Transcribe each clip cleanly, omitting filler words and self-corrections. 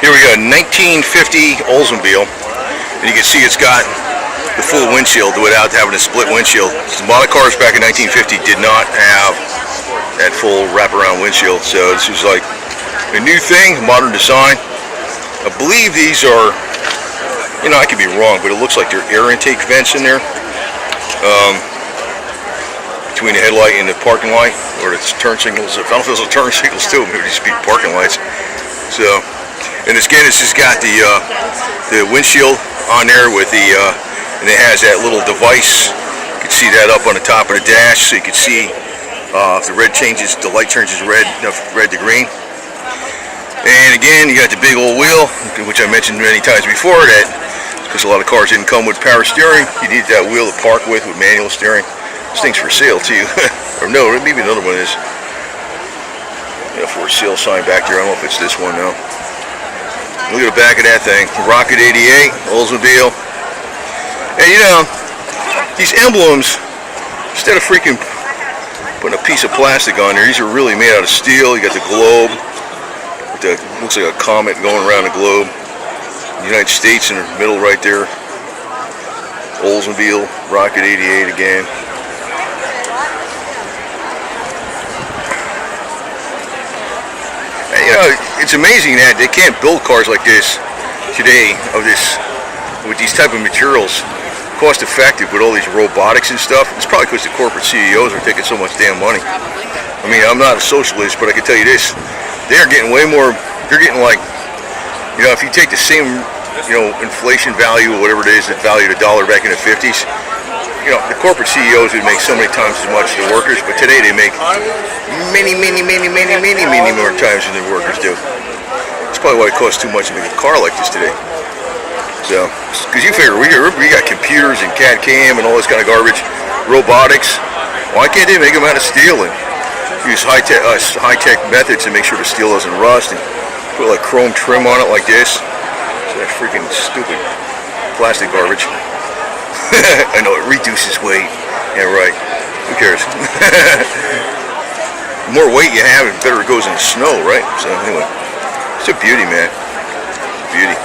Here we got a 1950 Oldsmobile, and you can see it's got the full windshield without having a split windshield. A lot of cars back in 1950 did not have that full wraparound windshield, so this is like a new thing, modern design. I believe these are, you know, I could be wrong, but it looks like they're air intake vents in there, between the headlight and the parking light, or it's turn signals. I don't know if those are turn signals too, maybe just be parking lights. So, and again, it's just got the windshield on there with the, and it has that little device. You can see that up on the top of the dash, so you can see if the red changes, the light turns red to green. And again, you got the big old wheel, which I mentioned many times before, that because a lot of cars didn't come with power steering, you need that wheel to park with manual steering. This thing's for sale too. Or no, maybe another one is. Yeah, for sale sign back there. I don't know if it's this one now. Look at the back of that thing. Rocket 88, Oldsmobile. And you know, these emblems, instead of freaking putting a piece of plastic on there, these are really made out of steel. You got the globe. With the, looks like a comet going around the globe. The United States in the middle right there. Oldsmobile, Rocket 88 again. You know, it's amazing that they can't build cars like this today, with these type of materials, cost effective with all these robotics and stuff. It's probably because the corporate CEOs are taking so much damn money. I mean, I'm not a socialist, but I can tell you this, they're getting way more, they're getting like, you know, if you take the same, you know, inflation value or whatever it is that valued $1 back in the 50s, you know, the corporate CEOs would make so many times as much as the workers, but today they make many more times than the workers do. That's probably why it costs too much to make a car like this today. So, because you figure we got computers and CAD/CAM and all this kind of garbage, robotics. Why can't they make them out of steel and use high-tech methods to make sure the steel doesn't rust and put like chrome trim on it like this? So that freaking stupid plastic garbage. I know it reduces weight. Yeah, right. Who cares? The more weight you have, the better it goes in the snow, right? So anyway, it's a beauty, man. It's a beauty.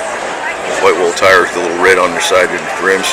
White wall tires, the little red on the side of the rims.